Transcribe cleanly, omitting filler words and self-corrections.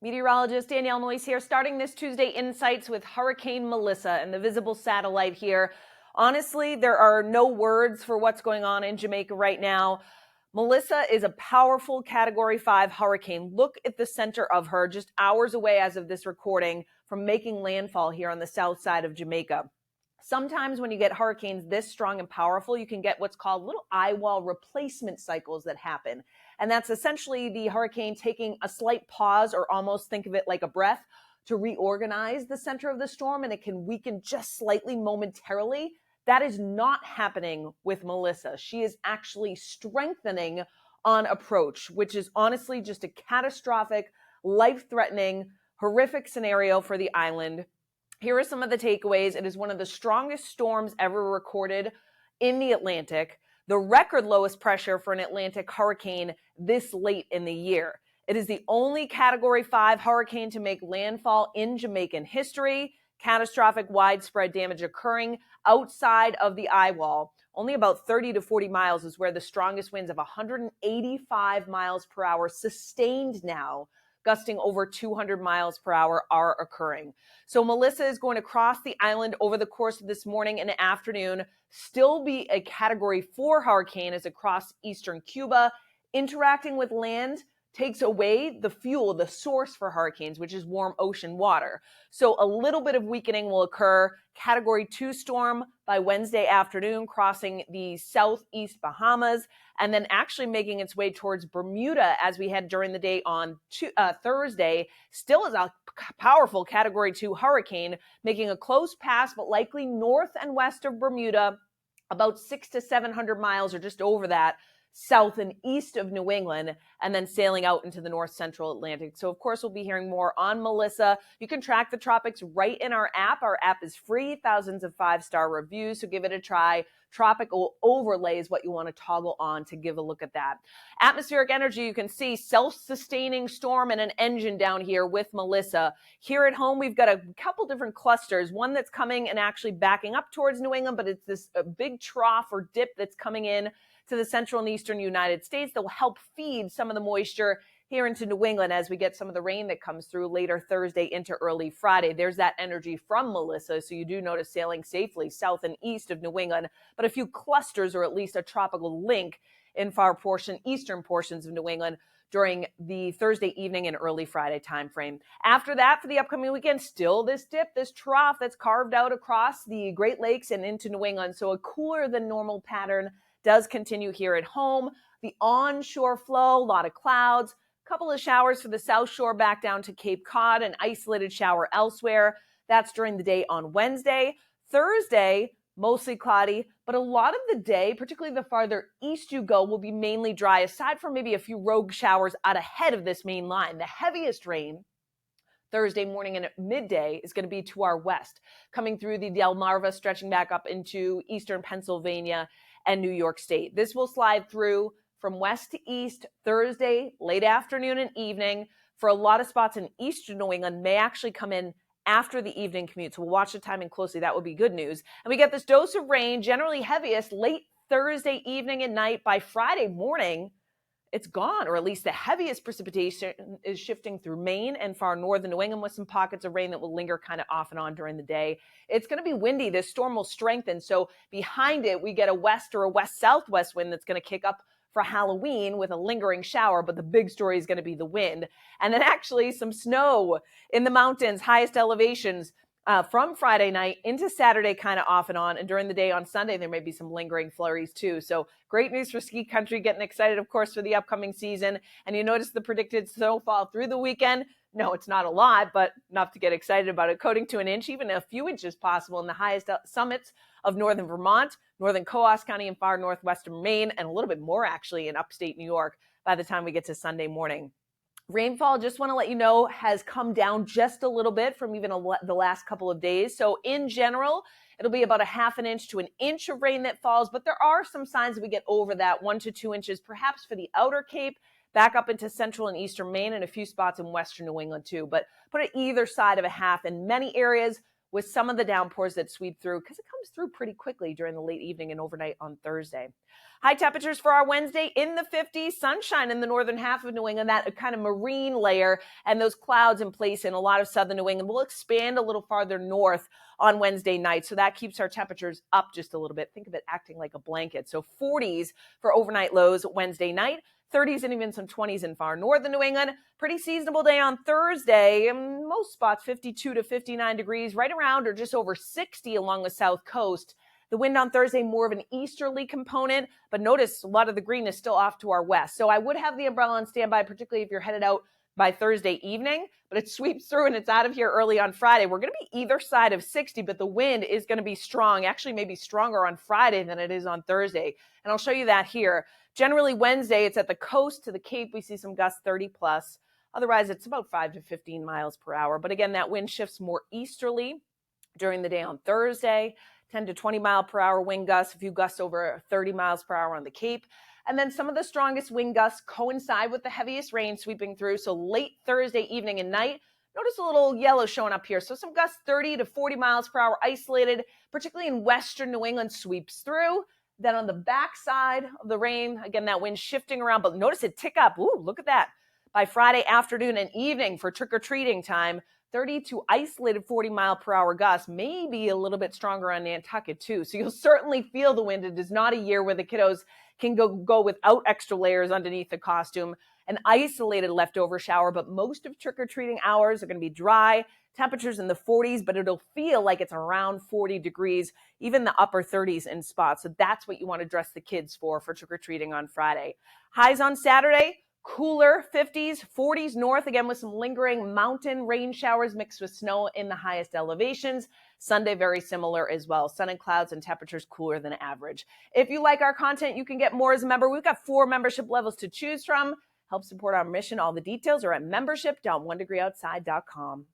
Meteorologist Danielle Noyes here, starting this Tuesday Insights with Hurricane Melissa and the visible satellite here. Honestly, there are no words for what's going on in Jamaica right now. Melissa is a powerful Category 5 hurricane. Look at the center of her, just hours away as of this recording from making landfall here on the south side of Jamaica. Sometimes when you get hurricanes this strong and powerful, you can get what's called little eye wall replacement cycles that happen. And that's essentially the hurricane taking a slight pause, or almost think of it like a breath, to reorganize the center of the storm, and it can weaken just slightly momentarily. That is not happening with Melissa. She is actually strengthening on approach, which is honestly just a catastrophic, life-threatening, horrific scenario for the island. Here are some of the takeaways. It is one of the strongest storms ever recorded in the Atlantic, the record lowest pressure for an Atlantic hurricane this late in the year. It is the only Category 5 hurricane to make landfall in Jamaican history. Catastrophic widespread damage occurring outside of the eye wall. Only about 30 to 40 miles is where the strongest winds of 185 miles per hour sustained now, gusting over 200 miles per hour, are occurring. So Melissa is going to cross the island over the course of this morning and afternoon, still be a Category 4 hurricane as it crosses eastern Cuba. Interacting with land takes away the fuel, the source for hurricanes, which is warm ocean water. So a little bit of weakening will occur. Category 2 storm by Wednesday afternoon, crossing the southeast Bahamas, and then actually making its way towards Bermuda as we head during the day on Thursday. Still is a powerful Category 2 hurricane, making a close pass, but likely north and west of Bermuda, about 600 to 700 miles or just over that, south and east of New England, and then sailing out into the north central Atlantic. So of course, we'll be hearing more on Melissa. You can track the tropics right in our app. Our app is free, thousands of 5-star reviews, so give it a try. Tropical overlay is what you want to toggle on to give a look at that. Atmospheric energy, you can see self-sustaining storm and an engine down here with Melissa. Here at home, we've got a couple different clusters, one that's coming and actually backing up towards New England, but it's this big trough or dip that's coming in to the central and eastern United States that will help feed some of the moisture here into New England as we get some of the rain that comes through later Thursday into early Friday. There's that energy from Melissa, so you do notice sailing safely south and east of New England, but a few clusters or at least a tropical link in eastern portions of New England during the Thursday evening and early Friday timeframe. After that, for the upcoming weekend, still this dip, this trough that's carved out across the Great Lakes and into New England, so a cooler than normal pattern does continue here at home. The onshore flow, a lot of clouds, a couple of showers for the South Shore back down to Cape Cod, an isolated shower elsewhere. That's during the day on Wednesday. Thursday, mostly cloudy, but a lot of the day, particularly the farther east you go, will be mainly dry, aside from maybe a few rogue showers out ahead of this main line. The heaviest rain Thursday morning and at midday is going to be to our west, coming through the Delmarva, stretching back up into eastern Pennsylvania and New York State. This will slide through from west to east Thursday, late afternoon and evening. For a lot of spots in eastern New England, may actually come in after the evening commute. So we'll watch the timing closely. That would be good news. And we get this dose of rain, generally heaviest late Thursday evening and night. By Friday morning, it's gone, or at least the heaviest precipitation is shifting through Maine and far northern New England with some pockets of rain that will linger kind of off and on during the day. It's going to be windy. This storm will strengthen. So behind it, we get a west or a west-southwest wind that's going to kick up for Halloween with a lingering shower, but the big story is going to be the wind. And then actually some snow in the mountains, highest elevations, from Friday night into Saturday, kind of off and on. And during the day on Sunday, there may be some lingering flurries too. So great news for ski country, getting excited, of course, for the upcoming season. And you notice the predicted snowfall through the weekend. No, it's not a lot, but enough to get excited about it. Coating to an inch, even a few inches possible in the highest summits of northern Vermont, northern Coos County, and far northwestern Maine, and a little bit more actually in upstate New York by the time we get to Sunday morning. Rainfall, just want to let you know, has come down just a little bit from even the last couple of days. So in general, it'll be about a half an inch to an inch of rain that falls, but there are some signs that we get over that, 1 to 2 inches, perhaps for the outer Cape, back up into central and eastern Maine, and a few spots in western New England too. But put it either side of a half in many areas. with some of the downpours that sweep through because it comes through pretty quickly during the late evening and overnight on Thursday. High temperatures for our Wednesday in the 50s, sunshine in the northern half of New England, that kind of marine layer and those clouds in place in a lot of southern New England will expand a little farther north on Wednesday night. So that keeps our temperatures up just a little bit. Think of it acting like a blanket. So 40s for overnight lows Wednesday night, 30s and even some 20s in far northern New England. Pretty seasonable day on Thursday. In most spots, 52 to 59 degrees, right around or just over 60 along the south coast. The wind on Thursday, more of an easterly component, but notice a lot of the green is still off to our west. So I would have the umbrella on standby, particularly if you're headed out by Thursday evening, but it sweeps through and it's out of here early on Friday. We're going to be either side of 60, but the wind is going to be strong, actually maybe stronger on Friday than it is on Thursday. And I'll show you that here. Generally Wednesday, it's at the coast to the Cape. We see some gusts 30 plus. Otherwise, it's about 5 to 15 miles per hour. But again, that wind shifts more easterly during the day on Thursday. 10 to 20 mile per hour wind gusts, a few gusts over 30 miles per hour on the Cape. And then some of the strongest wind gusts coincide with the heaviest rain sweeping through. So late Thursday evening and night, notice a little yellow showing up here. So some gusts 30 to 40 miles per hour isolated, particularly in western New England, sweeps through. Then on the backside of the rain, again, that wind shifting around, but notice it tick up. Ooh, look at that. By Friday afternoon and evening for trick-or-treating time, 30 to isolated 40 mile per hour gusts, maybe a little bit stronger on Nantucket too. So you'll certainly feel the wind. It is not a year where the kiddos can go without extra layers underneath the costume. An isolated leftover shower, but most of trick-or-treating hours are going to be dry. Temperatures in the 40s, but it'll feel like it's around 40 degrees, even the upper 30s in spots. So that's what you want to dress the kids for trick-or-treating on Friday. Highs on Saturday, cooler 50s, 40s north, again with some lingering mountain rain showers mixed with snow in the highest elevations. Sunday, very similar as well. Sun and clouds and temperatures cooler than average. If you like our content, you can get more as a member. We've got 4 membership levels to choose from. Help support our mission. All the details are at membership.onedegreeoutside.com.